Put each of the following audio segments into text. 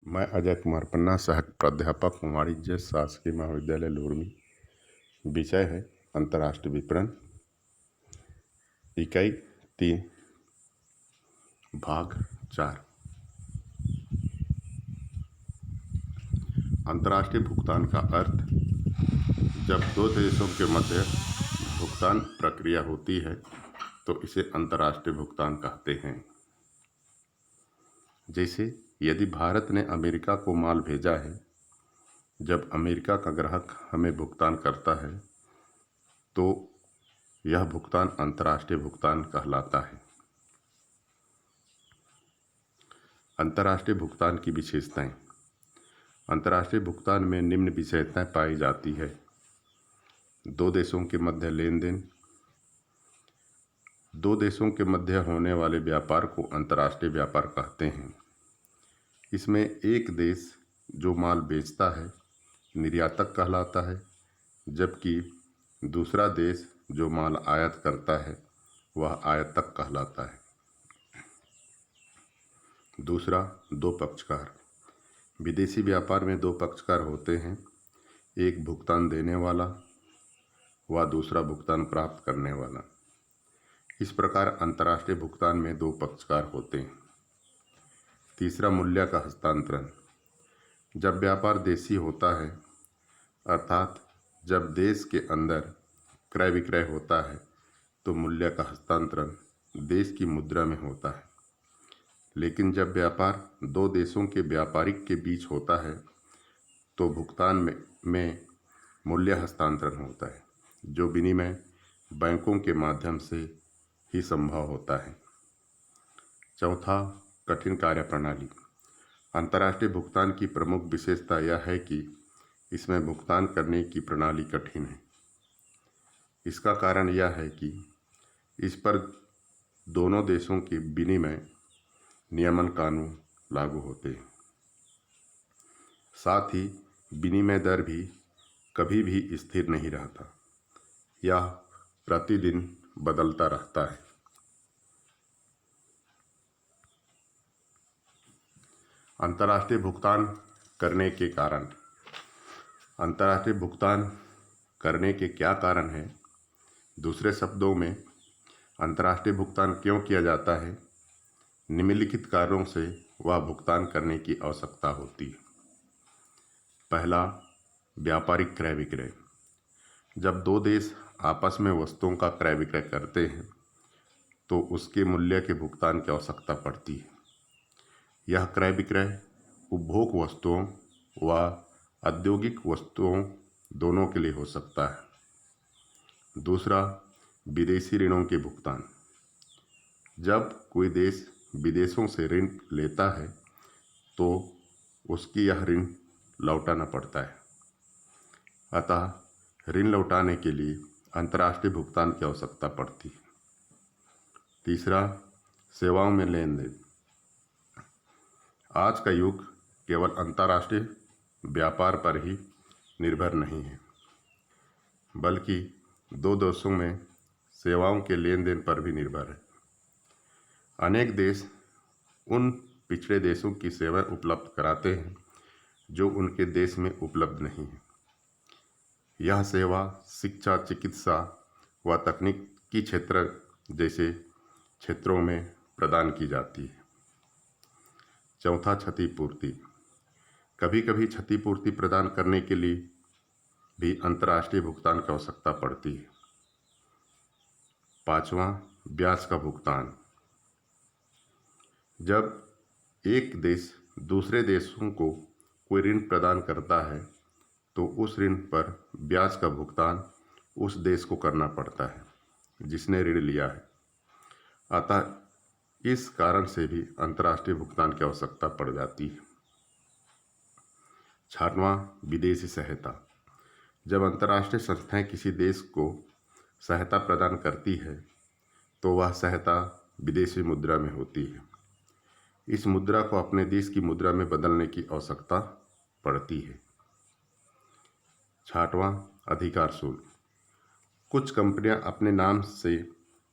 मैं अजय कुमार पन्ना, सहायक प्राध्यापक हूँ, वाणिज्य शासकीय महाविद्यालय लुरमी। विषय है अंतर्राष्ट्रीय विपणन, इकाई 3, भाग 4। अंतर्राष्ट्रीय भुगतान का अर्थ जब दो देशों के मध्य भुगतान प्रक्रिया होती है तो इसे अंतर्राष्ट्रीय भुगतान कहते हैं। जैसे यदि भारत ने अमेरिका को माल भेजा है, जब अमेरिका का ग्राहक हमें भुगतान करता है तो यह भुगतान अंतर्राष्ट्रीय भुगतान कहलाता है। अंतर्राष्ट्रीय भुगतान की विशेषताएं। अंतर्राष्ट्रीय भुगतान में निम्न विशेषताएं पाई जाती है। दो देशों के मध्य लेन देन। दो देशों के मध्य होने वाले व्यापार को अंतर्राष्ट्रीय व्यापार कहते हैं। इसमें एक देश जो माल बेचता है निर्यातक कहलाता है, जबकि दूसरा देश जो माल आयात करता है वह आयातक कहलाता है। दूसरा, दो पक्षकार। विदेशी व्यापार में दो पक्षकार होते हैं, एक भुगतान देने वाला व दूसरा भुगतान प्राप्त करने वाला। इस प्रकार अंतर्राष्ट्रीय भुगतान में दो पक्षकार होते हैं। तीसरा, मूल्य का हस्तांतरण। जब व्यापार देशी होता है, अर्थात जब देश के अंदर क्रय विक्रय होता है तो मूल्य का हस्तांतरण देश की मुद्रा में होता है। लेकिन जब व्यापार दो देशों के व्यापारिक के बीच होता है तो भुगतान में मूल्य हस्तांतरण होता है, जो विनिमय बैंकों के माध्यम से ही संभव होता है। चौथा, कठिन कार्य प्रणाली। अंतर्राष्ट्रीय भुगतान की प्रमुख विशेषता यह है कि इसमें भुगतान करने की प्रणाली कठिन है। इसका कारण यह है कि इस पर दोनों देशों के विनिमय नियमन कानून लागू होते हैं। साथ ही विनिमय दर भी कभी भी स्थिर नहीं रहता, यह प्रतिदिन बदलता रहता है। अंतर्राष्ट्रीय भुगतान करने के कारण। अंतर्राष्ट्रीय भुगतान करने के क्या कारण हैं? दूसरे शब्दों में, अंतर्राष्ट्रीय भुगतान क्यों किया जाता है? निम्नलिखित कारणों से वह भुगतान करने की आवश्यकता होती है। पहला, व्यापारिक क्रय विक्रय। जब दो देश आपस में वस्तुओं का क्रय विक्रय करते हैं तो उसके मूल्य के भुगतान की आवश्यकता पड़ती है। यह क्रय विक्रय उपभोग वस्तुओं व औद्योगिक वस्तुओं दोनों के लिए हो सकता है। दूसरा, विदेशी ऋणों के भुगतान। जब कोई देश विदेशों से ऋण लेता है तो उसकी यह ऋण लौटाना पड़ता है, अतः ऋण लौटाने के लिए अंतर्राष्ट्रीय भुगतान की आवश्यकता पड़ती है। तीसरा, सेवाओं में लेन देन। आज का युग केवल अंतर्राष्ट्रीय व्यापार पर ही निर्भर नहीं है, बल्कि दो देशों में सेवाओं के लेन देन पर भी निर्भर है। अनेक देश उन पिछड़े देशों की सेवाएं उपलब्ध कराते हैं जो उनके देश में उपलब्ध नहीं है। यह सेवा शिक्षा, चिकित्सा व तकनीकी क्षेत्र जैसे क्षेत्रों में प्रदान की जाती है। चौथा, क्षतिपूर्ति। कभी कभी क्षतिपूर्ति प्रदान करने के लिए भी अंतर्राष्ट्रीय भुगतान की आवश्यकता पड़ती है। पांचवा, ब्याज का भुगतान। जब एक देश दूसरे देशों को कोई ऋण प्रदान करता है तो उस ऋण पर ब्याज का भुगतान उस देश को करना पड़ता है जिसने ऋण लिया है। अतः इस कारण से भी अंतर्राष्ट्रीय भुगतान की आवश्यकता पड़ जाती है। छठवां, विदेशी सहायता। जब अंतर्राष्ट्रीय संस्थाएं किसी देश को सहायता प्रदान करती है तो वह सहायता विदेशी मुद्रा में होती है। इस मुद्रा को अपने देश की मुद्रा में बदलने की आवश्यकता पड़ती है। छठवां, अधिकार शुल्क। कुछ कंपनियां अपने नाम से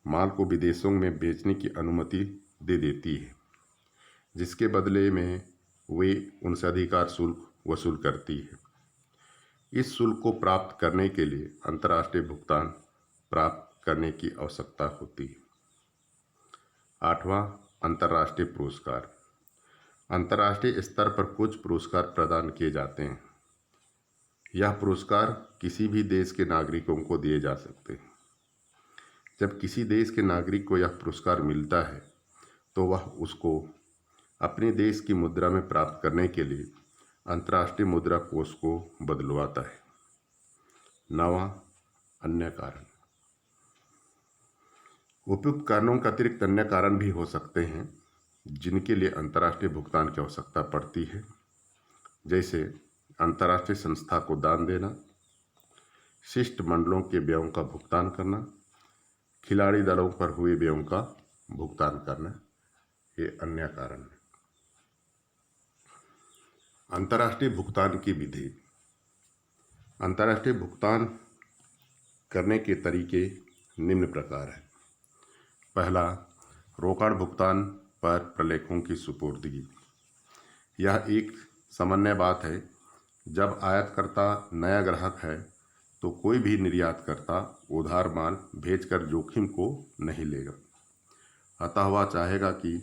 माल को विदेशों में बेचने की अनुमति दे देती है, जिसके बदले में वे उनसे अधिकार शुल्क वसूल करती है। इस शुल्क को प्राप्त करने के लिए अंतर्राष्ट्रीय भुगतान प्राप्त करने की आवश्यकता होती है। 8वां, अंतर्राष्ट्रीय पुरस्कार। अंतर्राष्ट्रीय स्तर पर कुछ पुरस्कार प्रदान किए जाते हैं। यह पुरस्कार किसी भी देश के नागरिकों को दिए जा सकते हैं। जब किसी देश के नागरिक को यह पुरस्कार मिलता है तो वह उसको अपने देश की मुद्रा में प्राप्त करने के लिए अंतर्राष्ट्रीय मुद्रा कोष को बदलवाता है। 9वां, अन्य कारण। उपयुक्त कारणों के अतिरिक्त अन्य कारण भी हो सकते हैं जिनके लिए अंतर्राष्ट्रीय भुगतान की आवश्यकता पड़ती है, जैसे अंतर्राष्ट्रीय संस्था को दान देना, शिष्टमंडलों के व्ययों का भुगतान करना, खिलाड़ी दलों पर हुए व्ययों का भुगतान करना। ये अन्य कारण है। अंतर्राष्ट्रीय भुगतान की विधि। अंतर्राष्ट्रीय भुगतान करने के तरीके निम्न प्रकार हैं। पहला, रोकड़ भुगतान पर प्रलेखों की सुपुर्दगी। यह एक सामान्य बात है। जब आयातकर्ता नया ग्राहक है तो कोई भी निर्यातकर्ता उधार माल भेजकर जोखिम को नहीं लेगा, अतः वह चाहेगा कि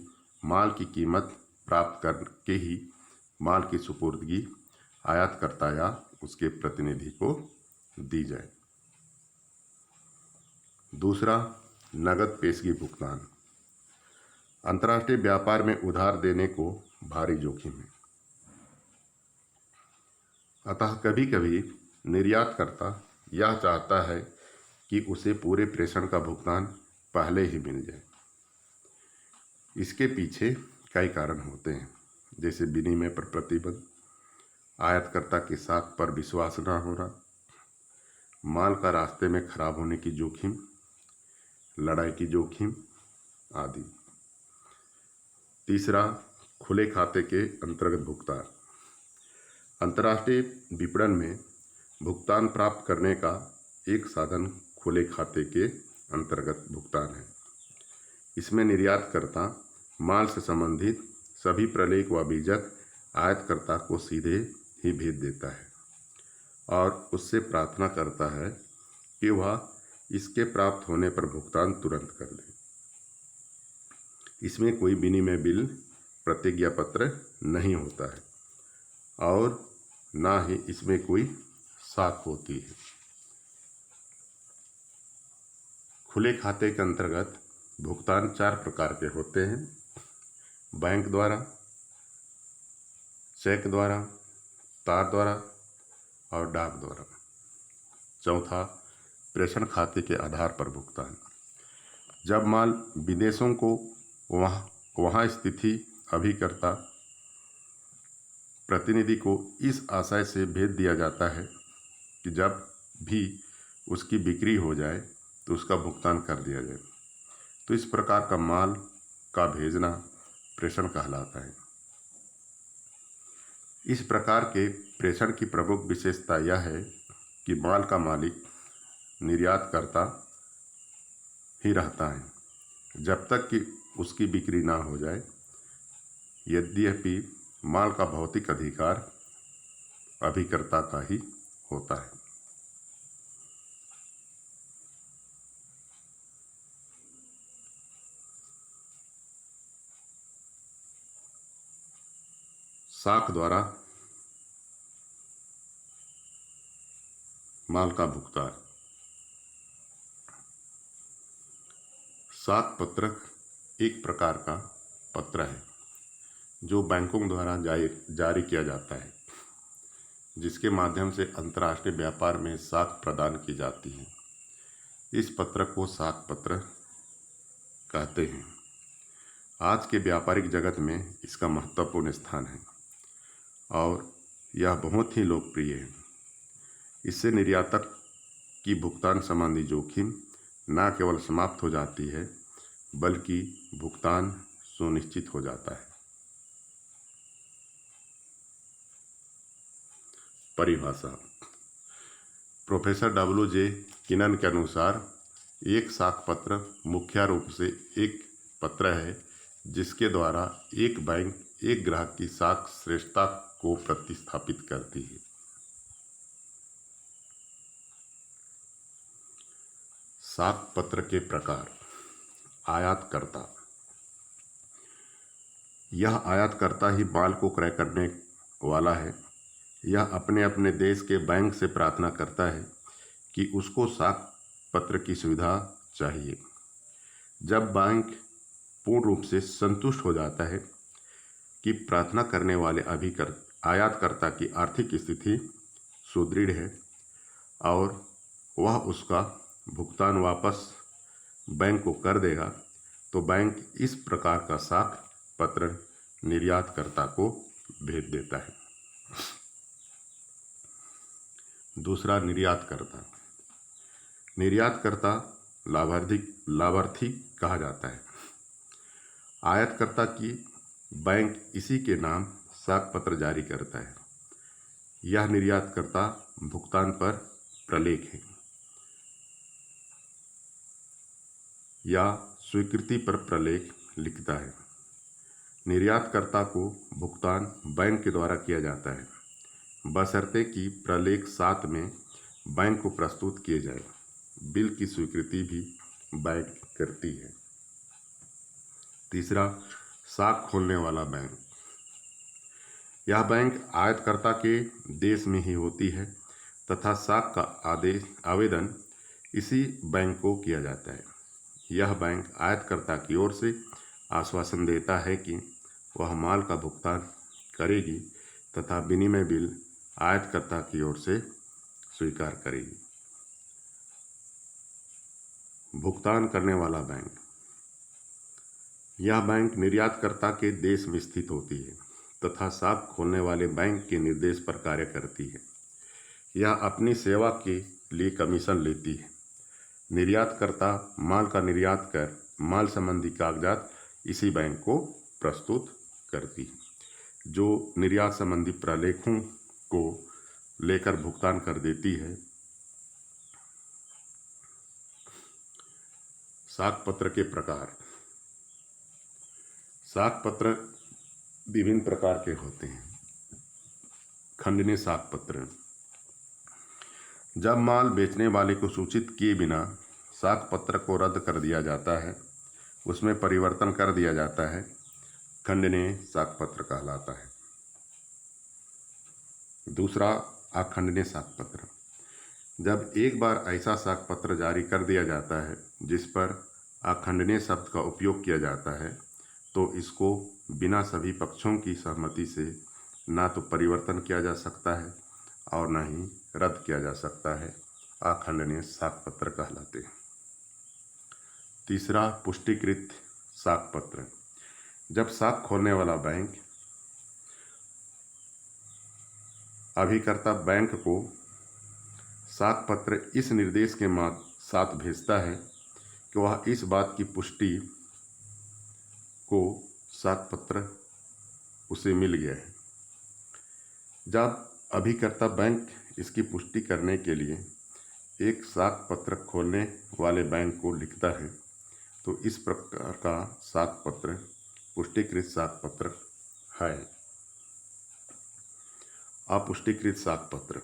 माल की कीमत प्राप्त करके ही माल की सुपुर्दगी आयातकर्ता या उसके प्रतिनिधि को दी जाए। दूसरा, नगद पेशगी भुगतान। अंतर्राष्ट्रीय व्यापार में उधार देने को भारी जोखिम है, अतः कभी कभी निर्यातकर्ता यह चाहता है कि उसे पूरे प्रेषण का भुगतान पहले ही मिल जाए। इसके पीछे कई कारण होते हैं, जैसे विनिमय पर प्रतिबंध, आयातकर्ता के साख पर विश्वास न होना, माल का रास्ते में खराब होने की जोखिम, लड़ाई की जोखिम आदि। तीसरा, खुले खाते के अंतर्गत भुगतान। अंतर्राष्ट्रीय विपणन में भुगतान प्राप्त करने का एक साधन खुले खाते के अंतर्गत भुगतान है। इसमें निर्यातकर्ता माल से संबंधित सभी प्रलेख व बीजक आयातकर्ता को सीधे ही भेज देता है और उससे प्रार्थना करता है कि वह इसके प्राप्त होने पर भुगतान तुरंत कर दे। इसमें कोई विनिमय बिल, प्रतिज्ञा पत्र नहीं होता है और ना ही इसमें कोई साख होती है। खुले खाते के अंतर्गत भुगतान 4 प्रकार के होते हैं: बैंक द्वारा, चेक द्वारा, तार द्वारा और डाक द्वारा। चौथा, प्रेषण खाते के आधार पर भुगतान। जब माल विदेशों को वहाँ स्थिति अभिकर्ता प्रतिनिधि को इस आशय से भेज दिया जाता है कि जब भी उसकी बिक्री हो जाए तो उसका भुगतान कर दिया जाए, तो इस प्रकार का माल का भेजना प्रेषण कहलाता है। इस प्रकार के प्रेषण की प्रमुख विशेषता यह है कि माल का मालिक निर्यातकर्ता ही रहता है जब तक कि उसकी बिक्री ना हो जाए। यद्यपि माल का भौतिक अधिकार अभिकर्ता का ही होता है। साख द्वारा माल का भुगतान। साख पत्रक एक प्रकार का पत्र है जो बैंकों द्वारा जारी किया जाता है, जिसके माध्यम से अंतर्राष्ट्रीय व्यापार में साख प्रदान की जाती है। इस पत्र को साख पत्र कहते हैं। आज के व्यापारिक जगत में इसका महत्वपूर्ण स्थान है और यह बहुत ही लोकप्रिय है। इससे निर्यातक की भुगतान संबंधी जोखिम न केवल समाप्त हो जाती है बल्कि भुगतान सुनिश्चित हो जाता है। परिभाषा। Professor W.J. किनन के अनुसार एक साख पत्र मुख्य रूप से एक पत्र है जिसके द्वारा एक बैंक एक ग्राहक की साख श्रेष्ठता को प्रतिस्थापित करती है। साख पत्र के प्रकार। आयातकर्ता। यह आयातकर्ता ही माल को क्रय करने वाला है। यह अपने अपने देश के बैंक से प्रार्थना करता है कि उसको साख पत्र की सुविधा चाहिए। जब बैंक पूर्ण रूप से संतुष्ट हो जाता है कि प्रार्थना करने वाले आयातकर्ता की आर्थिक स्थिति सुदृढ़ है और वह उसका भुगतान वापस बैंक को कर देगा, तो बैंक इस प्रकार का साख पत्र निर्यातकर्ता को भेज देता है। दूसरा, निर्यातकर्ता। निर्यातकर्ता लाभार्थी कहा जाता है। आयातकर्ता की बैंक इसी के नाम साख पत्र जारी करता है। यह निर्यातकर्ता भुगतान पर प्रलेख है या स्वीकृति पर प्रलेख लिखता है। निर्यातकर्ता को भुगतान बैंक के द्वारा किया जाता है, बशर्ते कि प्रलेख 7 में बैंक को प्रस्तुत किए जाए। बिल की स्वीकृति भी बैंक करती है। तीसरा, साख खोलने वाला बैंक। यह बैंक आयातकर्ता के देश में ही होती है तथा साख का आवेदन इसी बैंक को किया जाता है। यह बैंक आयातकर्ता की ओर से आश्वासन देता है कि वह माल का भुगतान करेगी तथा विनिमय बिल आयातकर्ता की ओर से स्वीकार करेगी। भुगतान करने वाला बैंक। यह बैंक निर्यातकर्ता के देश में स्थित होती है तथा साख खोलने वाले बैंक के निर्देश पर कार्य करती है। यह अपनी सेवा के लिए कमीशन लेती है। निर्यातकर्ता माल का निर्यात कर माल संबंधी कागजात इसी बैंक को प्रस्तुत करती है, जो निर्यात संबंधी प्रलेखों को लेकर भुगतान कर देती है। साख पत्र के प्रकार। साख पत्र विभिन्न प्रकार के होते हैं। खंडनीय साख पत्र। जब माल बेचने वाले को सूचित किए बिना साख पत्र को रद्द कर दिया जाता है, उसमें परिवर्तन कर दिया जाता है, खंडनीय साख पत्र कहलाता है। दूसरा, अखंडनीय साख पत्र। जब एक बार ऐसा साख पत्र जारी कर दिया जाता है जिस पर अखंडनीय शब्द का उपयोग किया जाता है, तो इसको बिना सभी पक्षों की सहमति से ना तो परिवर्तन किया जा सकता है और ना ही रद्द किया जा सकता है। अखंडनीय साख पत्र कहलाते हैं। तीसरा, पुष्टिकृत साख पत्र। जब साख खोलने वाला बैंक अभिकर्ता बैंक को साख पत्र इस निर्देश के साथ भेजता है कि वह इस बात की पुष्टि को साख पत्र उसे मिल गया है। जब अभिकर्ता बैंक इसकी पुष्टि करने के लिए एक साख पत्र खोलने वाले बैंक को लिखता है, तो इस प्रकार का साख पत्र पुष्टिकृत साख पत्र है। अपुष्टिकृत साख पत्र।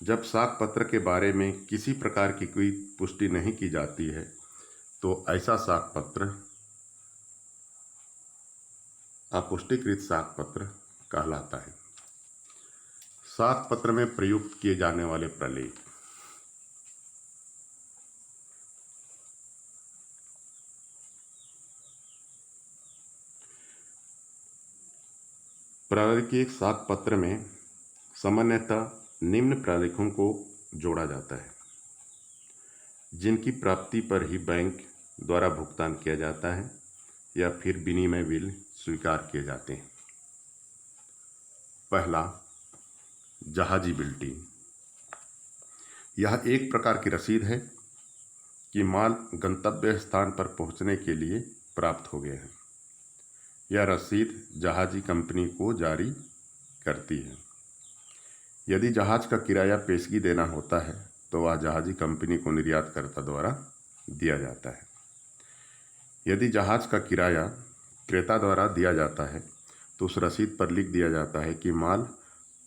जब साख पत्र के बारे में किसी प्रकार की कोई पुष्टि नहीं की जाती है, तो ऐसा साख पत्र अपुष्टिकृत साख पत्र कहलाता है। साख पत्र में प्रयुक्त किए जाने वाले प्रलेख। प्रत्येक साख पत्र में सामान्यतः निम्न प्रलेखों को जोड़ा जाता है, जिनकी प्राप्ति पर ही बैंक द्वारा भुगतान किया जाता है या फिर विनिमय बिल स्वीकार किए जाते हैं। पहला, जहाजी बिल्टिंग। यह एक प्रकार की रसीद है कि माल गंतव्य स्थान पर पहुंचने के लिए प्राप्त हो गया है। यह रसीद जहाजी कंपनी को जारी करती है। यदि जहाज का किराया पेशगी देना होता है, तो वह जहाजी कंपनी को निर्यातकर्ता द्वारा दिया जाता है। यदि जहाज का किराया क्रेता द्वारा दिया जाता है, तो उस रसीद पर लिख दिया जाता है कि माल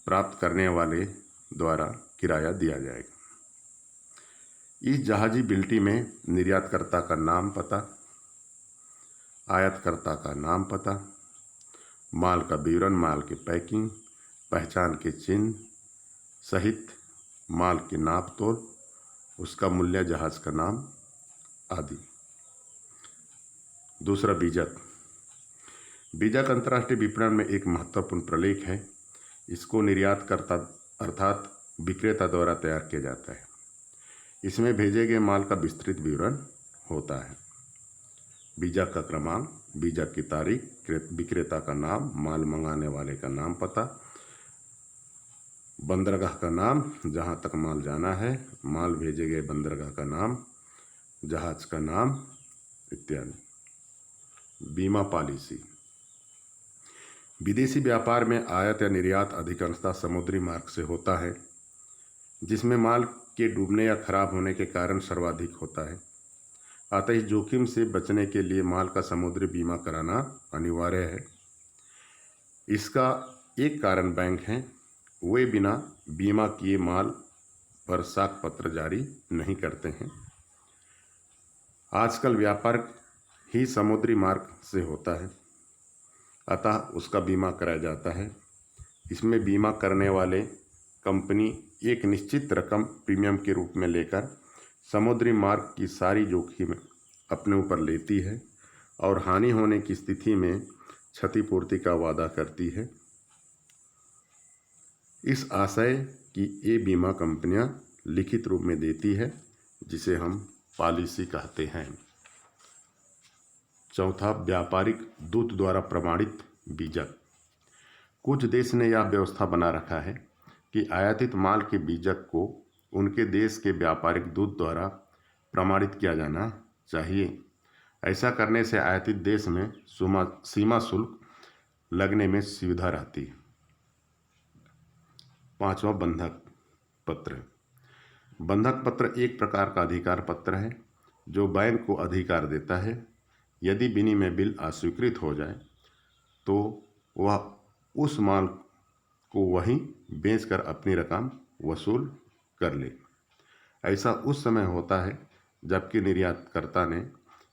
प्राप्त करने वाले द्वारा किराया दिया जाएगा। इस जहाजी बिल्टी में निर्यातकर्ता का नाम पता, आयातकर्ता का नाम पता, माल का विवरण, माल की पैकिंग, पहचान के चिन्ह सहित माल की नाप तोल, उसका मूल्य, जहाज का नाम आदि। दूसरा, बीजक। बीजक अंतर्राष्ट्रीय विपणन में एक महत्वपूर्ण प्रलेख है। इसको निर्यातकर्ता अर्थात विक्रेता द्वारा तैयार किया जाता है। इसमें भेजे गए माल का विस्तृत विवरण होता है। बीजक का क्रमांक, बीजक की तारीख, विक्रेता का नाम, माल मंगाने वाले का नाम पता, बंदरगाह का नाम जहां तक माल जाना है, माल भेजे गए बंदरगाह का नाम, जहाज का नाम इत्यादि। बीमा पॉलिसी। विदेशी व्यापार में आयात या निर्यात अधिकांशतः समुद्री मार्ग से होता है, जिसमें माल के डूबने या खराब होने के कारण सर्वाधिक होता है। अतः इस जोखिम से बचने के लिए माल का समुद्री बीमा कराना अनिवार्य है। इसका एक कारण बैंक हैं, वे बिना बीमा किए माल पर साख पत्र जारी नहीं करते हैं। आजकल व्यापार ही समुद्री मार्ग से होता है, अतः उसका बीमा कराया जाता है। इसमें बीमा करने वाले कंपनी एक निश्चित रकम प्रीमियम के रूप में लेकर समुद्री मार्ग की सारी जोखिम अपने ऊपर लेती है और हानि होने की स्थिति में क्षतिपूर्ति का वादा करती है। इस आशय की ये बीमा कंपनियां लिखित रूप में देती है, जिसे हम पॉलिसी कहते हैं। चौथा, व्यापारिक दूत द्वारा प्रमाणित बीजक। कुछ देश ने यह व्यवस्था बना रखा है कि आयातित माल के बीजक को उनके देश के व्यापारिक दूत द्वारा प्रमाणित किया जाना चाहिए। ऐसा करने से आयातित देश में सीमा शुल्क लगने में सुविधा रहती है। पांचवा, बंधक पत्र। बंधक पत्र एक प्रकार का अधिकार पत्र है जो बैंक को अधिकार देता है, यदि विनिमय बिल अस्वीकृत हो जाए तो वह उस माल को वहीं बेचकर अपनी रकम वसूल कर ले। ऐसा उस समय होता है जबकि निर्यातकर्ता ने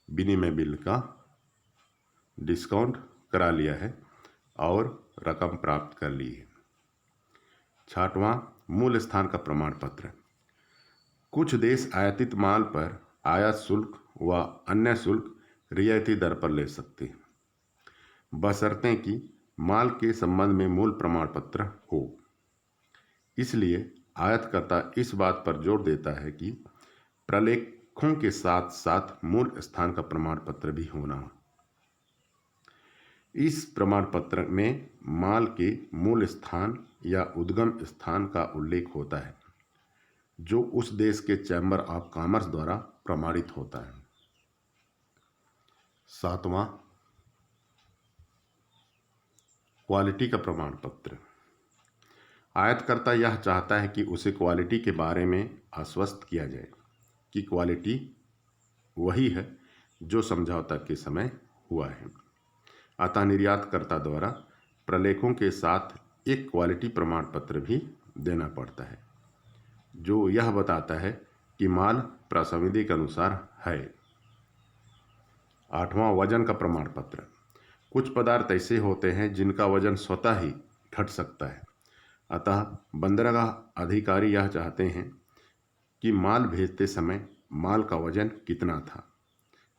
विनिमय बिल का डिस्काउंट करा लिया है और रकम प्राप्त कर ली है। छठवां, मूल स्थान का प्रमाण पत्र। कुछ देश आयातित माल पर आयात शुल्क व अन्य शुल्क रियायती दर पर ले सकते हैं, बशर्ते कि माल के संबंध में मूल प्रमाण पत्र हो। इसलिए आयातकर्ता इस बात पर जोर देता है कि प्रलेखों के साथ साथ मूल स्थान का प्रमाण पत्र भी होना। इस प्रमाण पत्र में माल के मूल स्थान या उद्गम स्थान का उल्लेख होता है, जो उस देश के चैम्बर ऑफ कॉमर्स द्वारा प्रमाणित होता है। सातवां, क्वालिटी का प्रमाण पत्र। आयातकर्ता यह चाहता है कि उसे क्वालिटी के बारे में आश्वस्त किया जाए कि क्वालिटी वही है जो समझौता के समय हुआ है। अतः निर्यातकर्ता द्वारा प्रलेखों के साथ एक क्वालिटी प्रमाण पत्र भी देना पड़ता है, जो यह बताता है कि माल प्रासंविधि के अनुसार है। आठवां, वजन का प्रमाण पत्र। कुछ पदार्थ ऐसे होते हैं जिनका वजन स्वतः ही घट सकता है, अतः बंदरगाह अधिकारी यह चाहते हैं कि माल भेजते समय माल का वजन कितना था,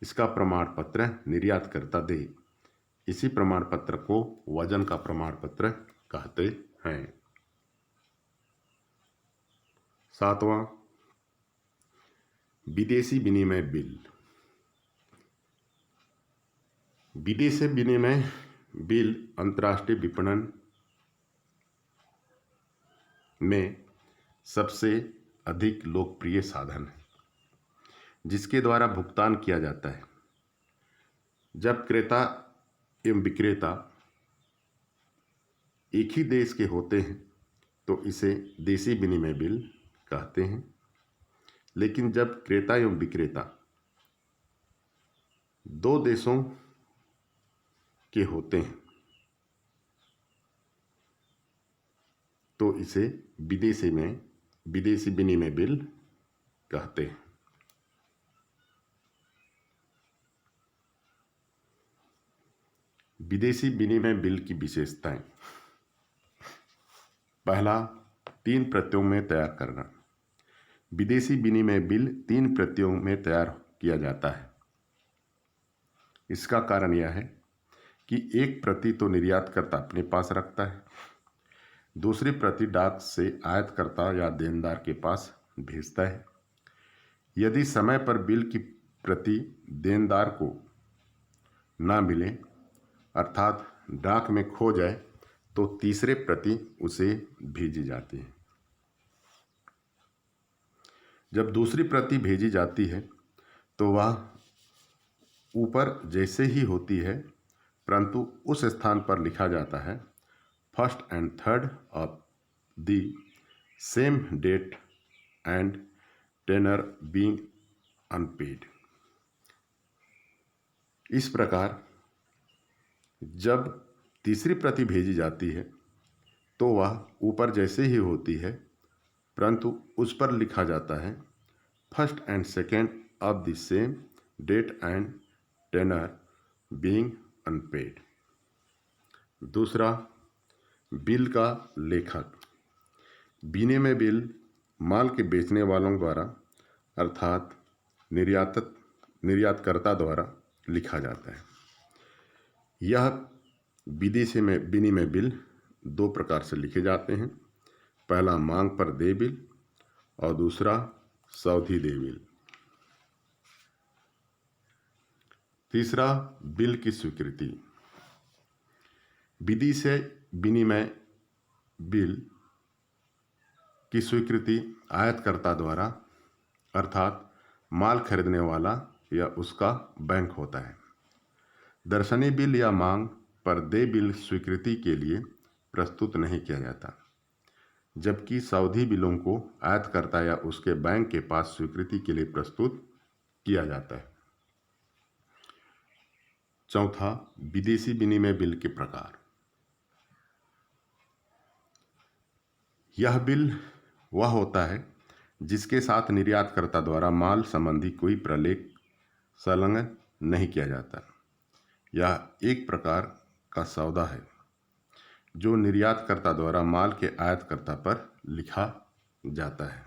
इसका प्रमाण पत्र निर्यातकर्ता दे। इसी प्रमाण पत्र को वजन का प्रमाण पत्र कहते हैं। सातवां, विदेशी विनिमय बिल। विदेशी विनिमय बिल अंतर्राष्ट्रीय विपणन में सबसे अधिक लोकप्रिय साधन है, जिसके द्वारा भुगतान किया जाता है। जब क्रेता एवं विक्रेता एक ही देश के होते हैं तो इसे देशी विनिमय बिल कहते हैं, लेकिन जब क्रेता एवं विक्रेता दो देशों के होते हैं तो इसे विदेशी विनिमय बिल कहते हैं। विदेशी विनिमय बिल की विशेषताएं। पहला, 3 प्रतियों में तैयार करना। विदेशी विनिमय बिल 3 प्रतियों में तैयार किया जाता है। इसका कारण यह है कि एक प्रति तो निर्यातकर्ता अपने पास रखता है, दूसरी प्रति डाक से आयातकर्ता या देनदार के पास भेजता है। यदि समय पर बिल की प्रति देनदार को ना मिले, अर्थात डाक में खो जाए, तो तीसरे प्रति उसे भेजी जाती है। जब दूसरी प्रति भेजी जाती है तो वह ऊपर जैसे ही होती है, परंतु उस स्थान पर लिखा जाता है first and third of the same date and tenor being unpaid. इस प्रकार जब तीसरी प्रति भेजी जाती है तो वह ऊपर जैसे ही होती है, परंतु उस पर लिखा जाता है first and second of the same date and tenor being unpaid. दूसरा, बिल का लेखक। विनिमय बिल माल के बेचने वालों द्वारा अर्थात निर्यातकर्ता द्वारा लिखा जाता है। यह विदेशी में विनिमय बिल 2 प्रकार से लिखे जाते हैं। पहला, मांग पर देय बिल और दूसरा, सावधि देय बिल। तीसरा, बिल की स्वीकृति। विदेशी विनिमय बिल की स्वीकृति आयातकर्ता द्वारा अर्थात माल खरीदने वाला या उसका बैंक होता है। दर्शनी बिल या मांग पर देय बिल स्वीकृति के लिए प्रस्तुत नहीं किया जाता, जबकि सावधि बिलों को आयातकर्ता या उसके बैंक के पास स्वीकृति के लिए प्रस्तुत किया जाता है। चौथा, विदेशी विनिमय बिल के प्रकार। यह बिल वह होता है जिसके साथ निर्यातकर्ता द्वारा माल संबंधी कोई प्रलेख संलग्न नहीं किया जाता। यह एक प्रकार का सौदा है जो निर्यातकर्ता द्वारा माल के आयातकर्ता पर लिखा जाता है।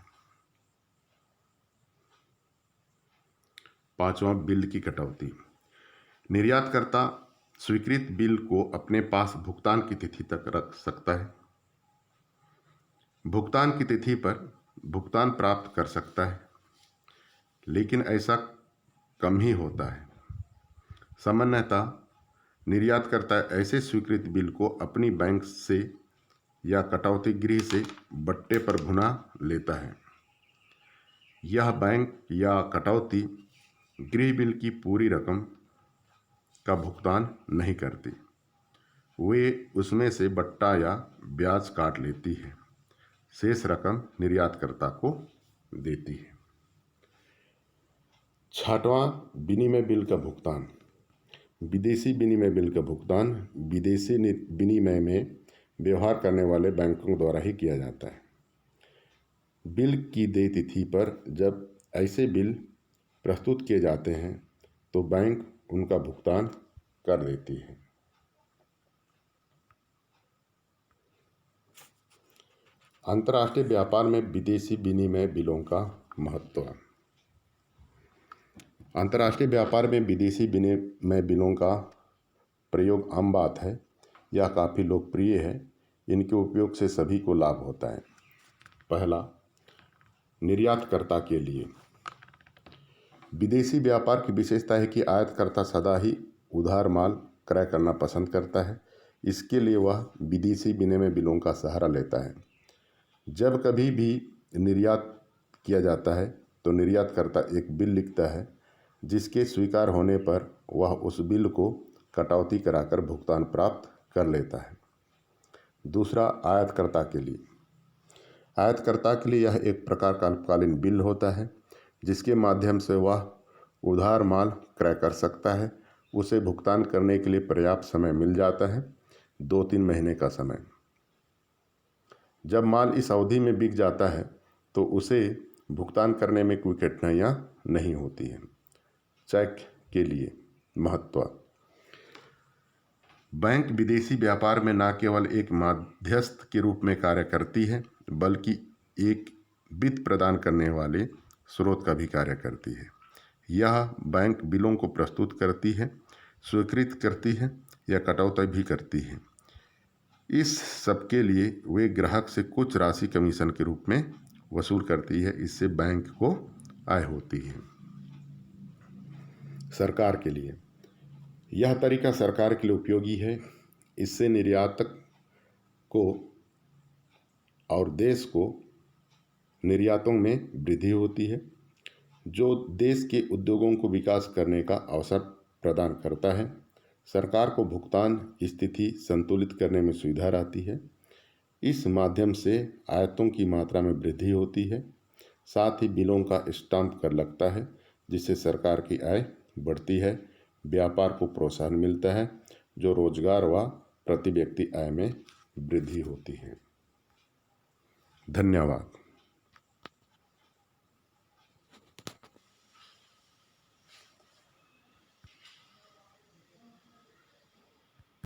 पांचवा, बिल की कटौती। निर्यातकर्ता स्वीकृत बिल को अपने पास भुगतान की तिथि तक रख सकता है। भुगतान की तिथि पर भुगतान प्राप्त कर सकता है, लेकिन ऐसा कम ही होता है। सामान्यतः निर्यातकर्ता ऐसे स्वीकृत बिल को अपनी बैंक से या कटौती गृह से बट्टे पर भुना लेता है। यह बैंक या कटौती गृह बिल की पूरी रकम का भुगतान नहीं करती, वे उसमें से बट्टा या ब्याज काट लेती है। शेष रकम निर्यातकर्ता को देती है। छठवां, विनिमय बिल का भुगतान। विदेशी विनिमय बिल का भुगतान विदेशी विनिमय में व्यवहार करने वाले बैंकों द्वारा ही किया जाता है। बिल की देय तिथि पर जब ऐसे बिल प्रस्तुत किए जाते हैं तो बैंक उनका भुगतान कर देती है। अंतर्राष्ट्रीय व्यापार में विदेशी विनिमय बिलों का महत्व। अंतर्राष्ट्रीय व्यापार में विदेशी विनिमय बिलों का प्रयोग आम बात है। यह काफ़ी लोकप्रिय है। इनके उपयोग से सभी को लाभ होता है। पहला, निर्यातकर्ता के लिए। विदेशी व्यापार की विशेषता है कि आयातकर्ता सदा ही उधार माल क्रय करना पसंद करता है। इसके लिए वह विदेशी विनिमय बिलों का सहारा लेता है। जब कभी भी निर्यात किया जाता है तो निर्यातकर्ता एक बिल लिखता है, जिसके स्वीकार होने पर वह उस बिल को कटौती कराकर भुगतान प्राप्त कर लेता है। दूसरा, आयातकर्ता के लिए। आयातकर्ता के लिए यह एक प्रकार का अल्पकालीन बिल होता है, जिसके माध्यम से वह उधार माल क्रय कर सकता है। उसे भुगतान करने के लिए पर्याप्त समय मिल जाता है, 2-3 महीने का समय। जब माल इस अवधि में बिक जाता है तो उसे भुगतान करने में कोई कठिनाइयाँ नहीं होती हैं। चेक के लिए महत्व। बैंक विदेशी व्यापार में न केवल एक मध्यस्थ के रूप में कार्य करती है बल्कि एक वित्त प्रदान करने वाले स्रोत का भी कार्य करती है। यह बैंक बिलों को प्रस्तुत करती है, स्वीकृत करती है या कटौती भी करती है। इस सब के लिए वे ग्राहक से कुछ राशि कमीशन के रूप में वसूल करती है। इससे बैंक को आय होती है। सरकार के लिए यह तरीका सरकार के लिए उपयोगी है। इससे निर्यातक को और देश को निर्यातों में वृद्धि होती है, जो देश के उद्योगों को विकास करने का अवसर प्रदान करता है। सरकार को भुगतान स्थिति संतुलित करने में सुविधा रहती है। इस माध्यम से आयातों की मात्रा में वृद्धि होती है, साथ ही बिलों का स्टाम्प कर लगता है, जिससे सरकार की आय बढ़ती है। व्यापार को प्रोत्साहन मिलता है, जो रोजगार व प्रति व्यक्ति आय में वृद्धि होती है। धन्यवाद।